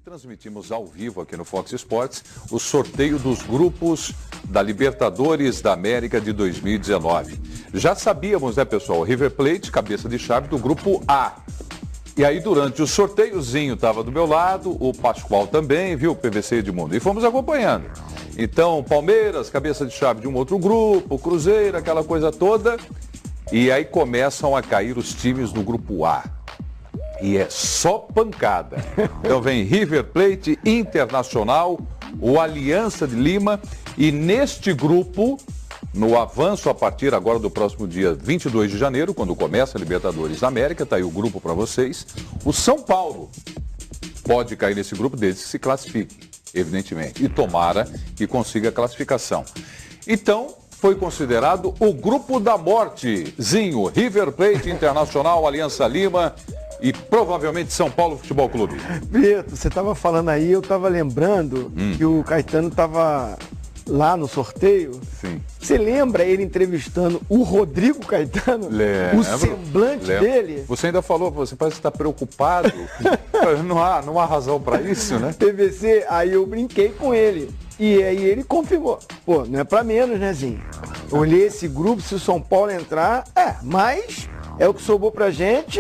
Transmitimos ao vivo aqui no Fox Sports o sorteio dos grupos da Libertadores da América de 2019. Já sabíamos, né, pessoal? River Plate, cabeça de chave do grupo A. E aí, durante o sorteiozinho, estava do meu lado, o Pascoal também, viu, o PVC Edmundo. E fomos acompanhando. Então, Palmeiras, cabeça de chave de um outro grupo, Cruzeiro, aquela coisa toda. E aí começam a cair os times do grupo A. E é só pancada. Então vem River Plate, Internacional, o Aliança de Lima. E neste grupo, no avanço a partir agora do próximo dia 22 de janeiro, quando começa a Libertadores da América, está aí o grupo para vocês, o São Paulo pode cair nesse grupo desde que se classifique, evidentemente. E tomara que consiga a classificação. Então, foi considerado o grupo da morte. Zinho, River Plate, Internacional, Aliança Lima e provavelmente São Paulo Futebol Clube. Preto, você estava falando aí, eu estava lembrando que o Caetano estava lá no sorteio. Sim. Você lembra ele entrevistando o Rodrigo Caetano? Lembro. O semblante dele? Você ainda falou, você parece que está preocupado. não há razão para isso, né? PVC, aí eu brinquei com ele. E aí ele confirmou. Pô, não é pra menos, né, Zinho? Olhei esse grupo, se o São Paulo entrar, mas é o que sobrou pra gente.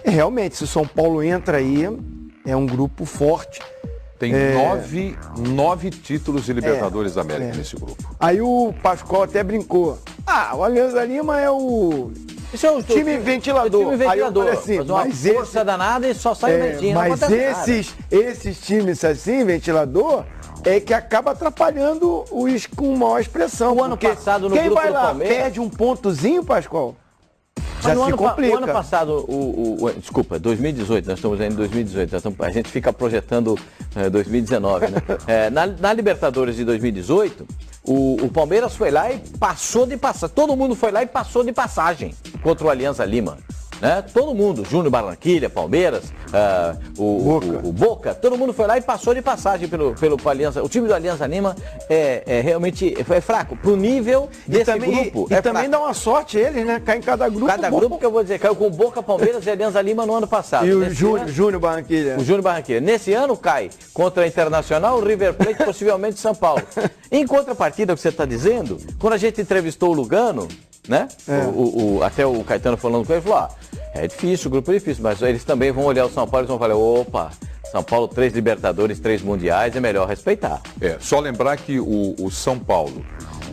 E realmente, se o São Paulo entra aí, é um grupo forte. Tem nove títulos de Libertadores da América nesse grupo. Aí o Pascoal até brincou. O Alianza Lima é o... Isso é o time ventilador. Time ventilador. Aí eu falei assim, mas força danada e só sai o ventinho. Mas esses times assim, ventilador, é que acaba atrapalhando os com maior expressão. O ano passado no grupo vai lá, do Palmeiras... perde um pontozinho, Pascoal, já se complica. O ano passado, desculpa, 2018, nós estamos aí em 2018, a gente fica projetando 2019, né? Na Libertadores de 2018, o Palmeiras foi lá e passou de passagem, todo mundo foi lá e passou de passagem contra o Alianza Lima. Né? Todo mundo, Júnior Barranquilla, Palmeiras, o Boca, todo mundo foi lá e passou de passagem pelo Alianza. O time do Alianza Lima realmente é fraco, pro nível desse grupo. E também dá uma sorte eles, né? Cai em cada grupo. Cada grupo que eu vou dizer, caiu com Boca, Palmeiras e Alianza Lima no ano passado. E o Júnior Barranquilla. O Júnior Barranquilla. Nesse ano cai contra a Internacional, o River Plate, possivelmente São Paulo. Em contrapartida, o que você está dizendo, quando a gente entrevistou o Lugano, né? Até o Caetano falando com ele, falou, é difícil, o grupo é difícil, mas eles também vão olhar o São Paulo e vão falar, opa, São Paulo, 3 Libertadores, 3 Mundiais, é melhor respeitar. Só lembrar que o São Paulo,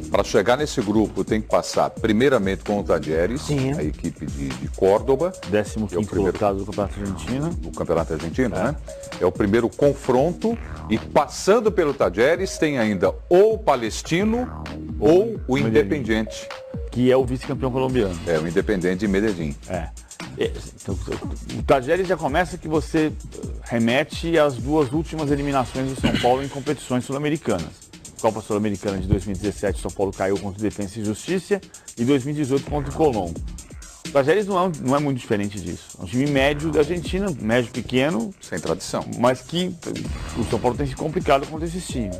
para chegar nesse grupo, tem que passar primeiramente com o Tajeres, a equipe de Córdoba. 15º colocado do Campeonato Argentino. Do Campeonato Argentino, né? É o primeiro confronto e passando pelo Tajeres tem ainda ou o Palestino ou o Independiente. Que é o vice-campeão colombiano. O Independiente de Medellín. Então, o Tajeres já começa que você remete às 2 últimas eliminações do São Paulo em competições sul-americanas. Copa Sul-Americana de 2017, São Paulo caiu contra o Defensa e Justiça, e 2018 contra o Colón. O Tajeres não é muito diferente disso. É um time médio da Argentina, médio pequeno. Sem tradição. Mas que o São Paulo tem se complicado contra esses times.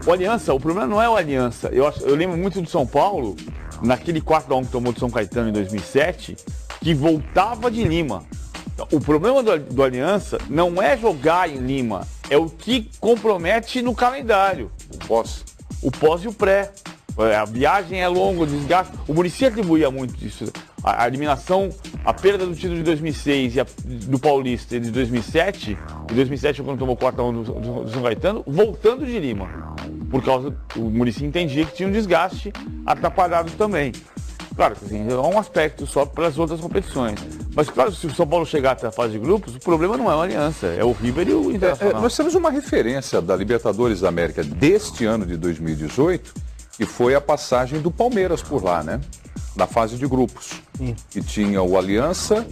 O Aliança, o problema não é o Aliança. Eu lembro muito do São Paulo, naquele 4-1 que tomou do São Caetano em 2007, que voltava de Lima. O problema do Aliança não é jogar em Lima, é o que compromete no calendário. O pós e o pré. A viagem é longa, o desgaste. O Muricy atribuía muito disso. A eliminação, a perda do título de 2006 e do Paulista de 2007, e 2007 quando tomou 4-1 do São Caetano, voltando de Lima. Por causa, o Muricy entendia que tinha um desgaste atrapalhado também. Claro que assim, é um aspecto só para as outras competições. Mas claro, se o São Paulo chegar até a fase de grupos, o problema não é a Aliança, é o River e o Internacional. Nós temos uma referência da Libertadores da América deste ano de 2018, que foi a passagem do Palmeiras por lá, né? Na fase de grupos. Que tinha o Aliança,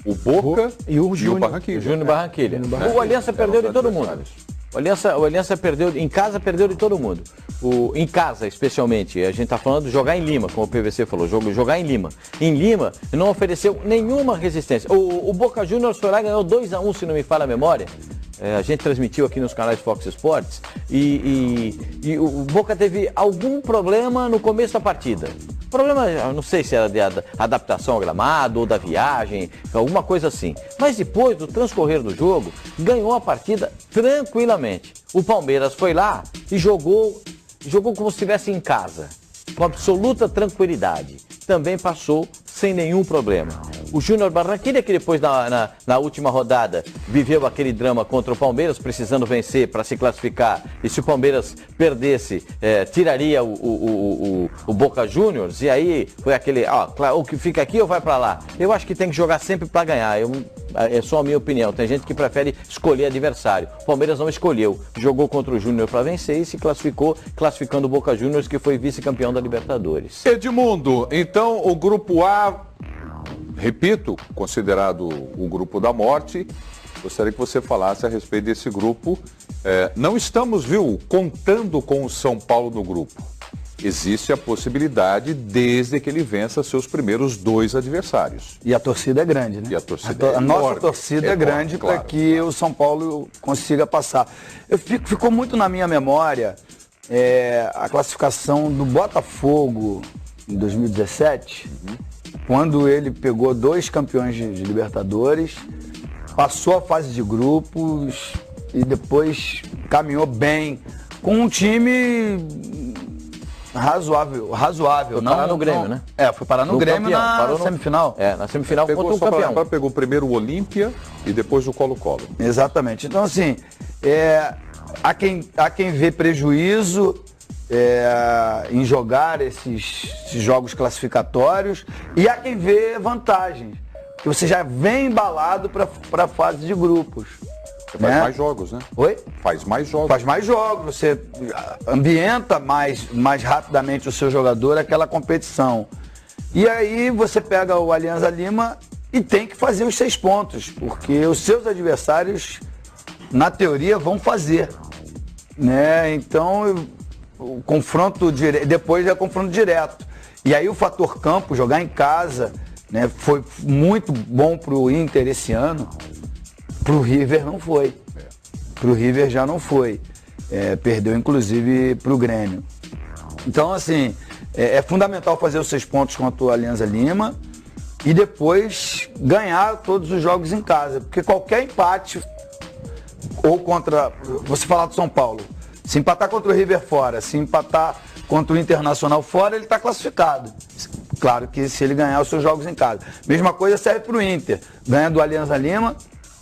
o Boca e o Barranquilla. O Júnior Barranquilla. O Aliança perdeu de todo mundo. O Aliança perdeu, em casa perdeu de todo mundo. Em casa, especialmente, a gente está falando de jogar em Lima, como o PVC falou, jogar em Lima. Em Lima, não ofereceu nenhuma resistência. O Boca Juniors foi lá e ganhou 2-1, se não me falha a memória. A gente transmitiu aqui nos canais Fox Sports e o Boca teve algum problema no começo da partida. problema, eu não sei se era de adaptação ao gramado ou da viagem, alguma coisa assim. Mas depois do transcorrer do jogo, ganhou a partida tranquilamente. O Palmeiras foi lá e jogou como se estivesse em casa, com absoluta tranquilidade. Também passou sem nenhum problema. O Júnior Barranquilla, que depois na última rodada viveu aquele drama contra o Palmeiras, precisando vencer para se classificar, e se o Palmeiras perdesse, tiraria o Boca Juniors, e aí foi aquele, o que fica aqui ou vai para lá? Eu acho que tem que jogar sempre para ganhar, é só a minha opinião. Tem gente que prefere escolher adversário. O Palmeiras não escolheu, jogou contra o Júnior para vencer e se classificou, classificando o Boca Juniors, que foi vice-campeão da Libertadores. Edmundo, então o grupo A, repito, considerado o grupo da morte, gostaria que você falasse a respeito desse grupo. Não estamos, contando com o São Paulo no grupo. Existe a possibilidade desde que ele vença seus primeiros 2 adversários. E a torcida é grande, né? E a torcida a nossa torcida é grande claro. para que o São Paulo consiga passar. Ficou muito na minha memória a classificação do Botafogo em 2017, quando ele pegou 2 campeões de Libertadores, passou a fase de grupos e depois caminhou bem com um time razoável. Foi parar no Grêmio, né? Foi parar no Grêmio na semifinal. Na semifinal contra um campeão. Pegou primeiro o Olímpia e depois o Colo-Colo. Exatamente. Então, assim, há quem vê prejuízo em jogar esses jogos classificatórios e há quem vê vantagens. Que você já vem embalado para a fase de grupos. Você faz mais jogos, né? Oi? Faz mais jogos. Faz mais jogos, você ambienta mais rapidamente o seu jogador àquela competição. E aí você pega o Alianza Lima e tem que fazer os 6 pontos, porque os seus adversários, na teoria, vão fazer. Né? Então, o confronto depois é confronto direto. E aí o fator campo, jogar em casa, né, foi muito bom para o Inter esse ano. Para o River não foi. Para o River já não foi. Perdeu, inclusive, para o Grêmio. Então, assim, é fundamental fazer os 6 pontos contra o Alianza Lima e depois ganhar todos os jogos em casa. Porque qualquer empate, ou contra... Você falar do São Paulo, se empatar contra o River fora, se empatar contra o Internacional fora, ele está classificado. Claro que se ele ganhar os seus jogos em casa. Mesma coisa serve para o Inter. Ganha do Alianza Lima,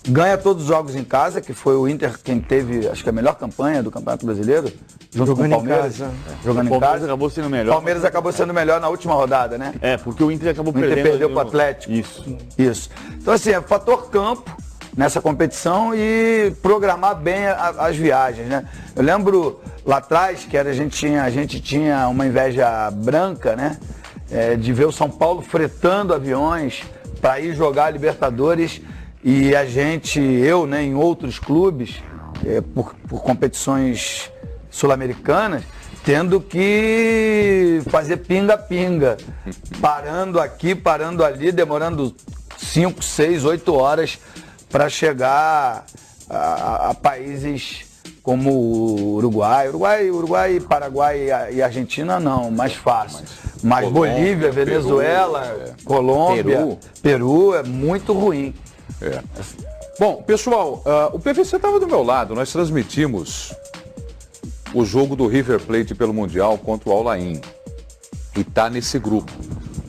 ganha todos os jogos em casa, que foi o Inter quem teve, acho que a melhor campanha do Campeonato Brasileiro, junto com o Palmeiras. Jogando em casa. Acabou sendo melhor. O Palmeiras acabou sendo melhor na última rodada, né? Porque o Inter acabou perdendo. O Inter perdeu para o Atlético. Isso. Então, assim, é fator campo nessa competição e programar bem as viagens, né? Eu lembro lá atrás que a gente tinha uma inveja branca, né? De ver o São Paulo fretando aviões para ir jogar a Libertadores e eu, né, em outros clubes, por competições sul-americanas, tendo que fazer pinga-pinga, parando aqui, parando ali, demorando 5, 6, 8 horas para chegar a países como o Uruguai, Paraguai e Argentina não, mais fácil. Mas Colômbia, Bolívia, Venezuela, Colômbia, Peru é muito ruim. Bom, pessoal, o PVC estava do meu lado, nós transmitimos o jogo do River Plate pelo Mundial contra o Al-Ain e está nesse grupo.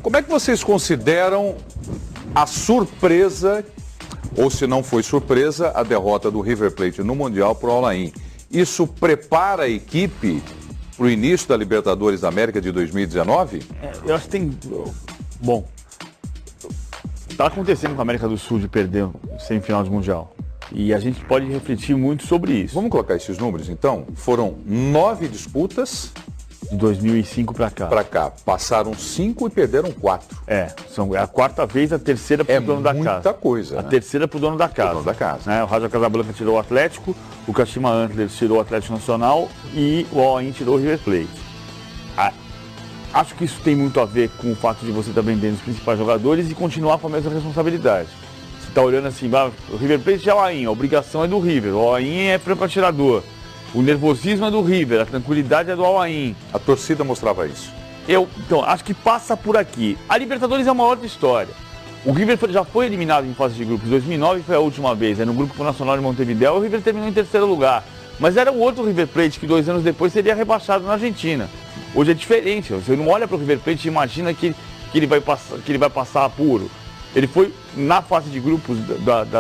Como é que vocês consideram a surpresa, ou se não foi surpresa, a derrota do River Plate no Mundial para o Al-Ain? Isso prepara a equipe para o início da Libertadores da América de 2019? Eu acho que tem... Bom, está acontecendo com a América do Sul de perder semifinal de Mundial. E a gente pode refletir muito sobre isso. Vamos colocar esses números, então? Foram 9 disputas... De 2005 para cá. Passaram 5 e perderam 4. É a quarta vez, a terceira para o dono da casa. É muita coisa, A né? terceira para o dono da casa. O dono da casa. Né? O Raja Casablanca tirou o Atlético, o Kashima Antlers tirou o Atlético Nacional e o Al-Ain tirou o River Plate. Acho que isso tem muito a ver com o fato de você estar vendendo os principais jogadores e continuar com a mesma responsabilidade. Você está olhando assim, o River Plate é o Al-Ain, a obrigação é do River, o Al-Ain é franco atirador. O nervosismo é do River, a tranquilidade é do Al-Ain. A torcida mostrava isso. Então, acho que passa por aqui. A Libertadores é uma outra história. O River já foi eliminado em fase de grupos. 2009 foi a última vez, no Grupo Nacional de Montevideo. O River terminou em terceiro lugar. Mas era o outro River Plate que 2 anos depois seria rebaixado na Argentina. Hoje é diferente. Você não olha para o River Plate e imagina que ele vai passar apuro. Ele foi, na fase de grupos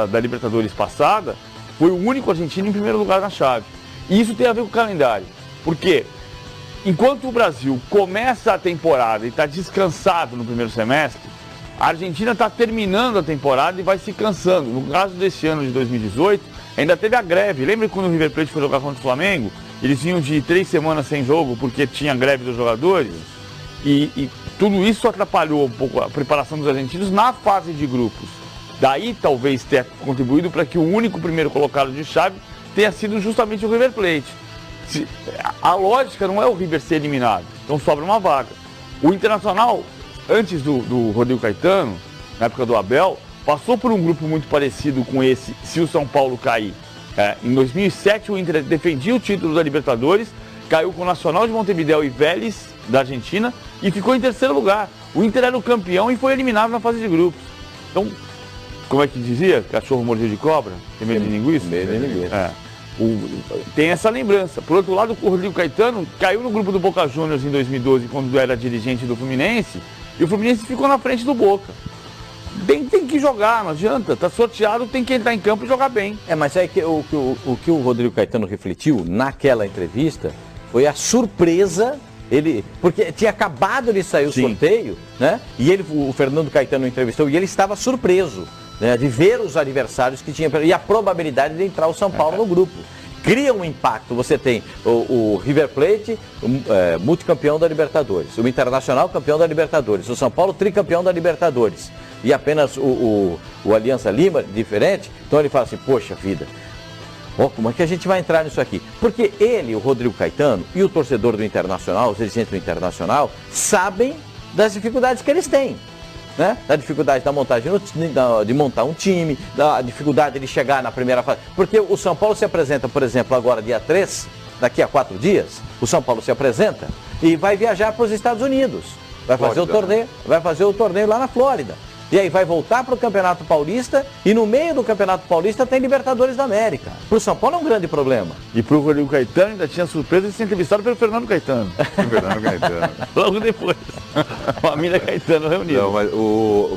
da Libertadores passada, foi o único argentino em primeiro lugar na chave. E isso tem a ver com o calendário. Por quê? Enquanto o Brasil começa a temporada e está descansado no primeiro semestre, a Argentina está terminando a temporada e vai se cansando. No caso desse ano de 2018, ainda teve a greve. Lembra quando o River Plate foi jogar contra o Flamengo? Eles vinham de 3 semanas sem jogo porque tinha greve dos jogadores. E tudo isso atrapalhou um pouco a preparação dos argentinos na fase de grupos. Daí talvez tenha contribuído para que o único primeiro colocado de chave tenha sido justamente o River Plate. A lógica não é o River ser eliminado, então sobra uma vaga. O Internacional, antes do Rodrigo Caetano, na época do Abel, passou por um grupo muito parecido com esse, se o São Paulo cair. Em 2007 o Inter defendia o título da Libertadores, caiu com o Nacional de Montevideo e Vélez, da Argentina, e ficou em terceiro lugar. O Inter era o campeão e foi eliminado na fase de grupos. Então, como é que dizia? Cachorro mordido de cobra? Tem medo de linguiça? Medo de linguiça. Tem essa lembrança. Por outro lado, o Rodrigo Caetano caiu no grupo do Boca Juniors em 2012, quando era dirigente do Fluminense, e o Fluminense ficou na frente do Boca. Tem que jogar, não adianta. Tá sorteado, tem que entrar em campo e jogar bem. Mas é que o que o Rodrigo Caetano refletiu naquela entrevista foi a surpresa. Porque tinha acabado de sair o sorteio, né? E o Fernando Caetano entrevistou e ele estava surpreso, né, de ver os adversários que tinha e a probabilidade de entrar o São Paulo no grupo. Cria um impacto. Você tem o River Plate, multicampeão da Libertadores, o Internacional campeão da Libertadores, o São Paulo tricampeão da Libertadores e apenas o Alianza Lima diferente. Então ele fala assim, poxa vida, como é que a gente vai entrar nisso aqui? Porque ele, o Rodrigo Caetano e o torcedor do Internacional, os dirigentes do Internacional, sabem das dificuldades que eles têm. Né? Da dificuldade da montagem, de montar um time, da dificuldade de chegar na primeira fase. Porque o São Paulo se apresenta, por exemplo, agora dia 3, daqui a 4 dias, o São Paulo se apresenta e vai viajar para os Estados Unidos. Vai fazer o torneio lá na Flórida. E aí vai voltar para o Campeonato Paulista e no meio do Campeonato Paulista tem Libertadores da América. Para o São Paulo é um grande problema. E para o Rodrigo Caetano ainda tinha surpresa de ser entrevistado pelo Fernando Caetano. Fernando Caetano. Logo depois. Família Caetano reunida. Não, mas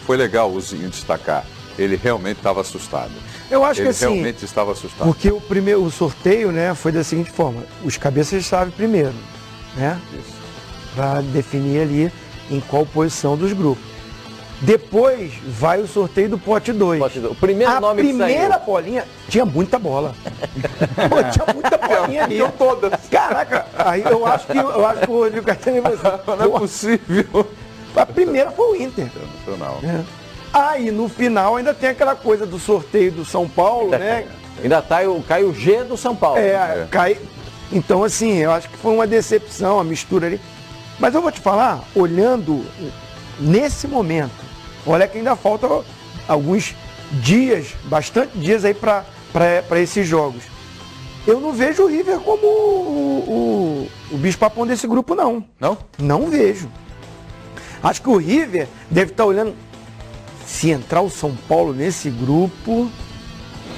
foi legal o Zinho destacar. Ele realmente estava assustado. Eu acho que Ele assim, realmente estava assustado. porque o sorteio, né, foi da seguinte forma: os cabeças de chave primeiro, né? Para definir ali em qual posição dos grupos. Depois vai o sorteio do pote 2. O primeiro nome que saiu. A primeira bolinha tinha muita bola. Tinha muita bolinha ali. Todas. Caraca, aí eu acho que o Rodrigo Caetano Não é possível. A primeira foi o Inter. Internacional. Aí no final ainda tem aquela coisa do sorteio do São Paulo, né? Ainda cai o G do São Paulo. Cai. Então assim, eu acho que foi uma decepção, a mistura ali. Mas eu vou te falar, olhando nesse momento, olha que ainda falta alguns dias, bastante dias aí para esses jogos. Eu não vejo o River como o bicho-papão desse grupo, não. Não? Não vejo. Acho que o River deve estar olhando, se entrar o São Paulo nesse grupo,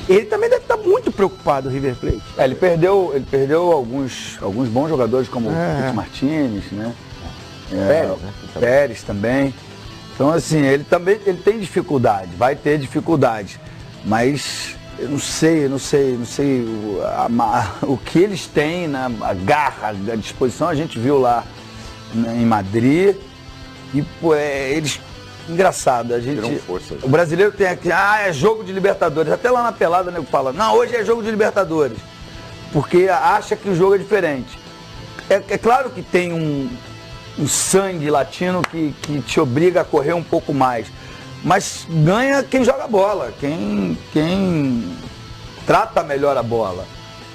ele também deve estar muito preocupado, o River Plate. Ele perdeu alguns bons jogadores, como o Tite Martínez, né? Pérez também. Então, assim, ele tem dificuldade, vai ter dificuldade, mas eu não sei o que eles têm, né, a garra, a disposição, a gente viu lá, né, em Madrid, e pô, eles, engraçado, o brasileiro tem aqui, é jogo de Libertadores, até lá na pelada, né, fala, não, hoje é jogo de Libertadores, porque acha que o jogo é diferente. É claro que tem um sangue latino que te obriga a correr um pouco mais. Mas ganha quem joga bola, quem trata melhor a bola.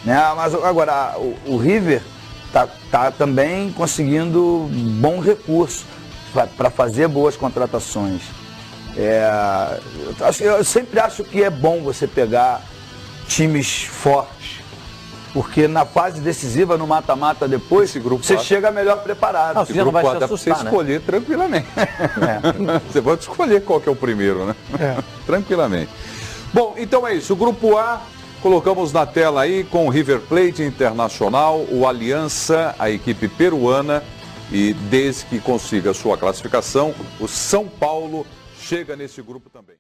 Né? Mas agora, o River tá também conseguindo bom recurso para fazer boas contratações. Eu sempre acho que é bom você pegar times fortes, Porque na fase decisiva, no mata-mata depois, Esse grupo você A- chega melhor preparado. Não, Esse você já não vai grupo se A dá pra você assustar, né? escolher tranquilamente. Você pode escolher qual que é o primeiro, né? Tranquilamente. Bom, então é isso. O grupo A, colocamos na tela aí com o River Plate Internacional, o Aliança, a equipe peruana, e desde que consiga a sua classificação, o São Paulo chega nesse grupo também.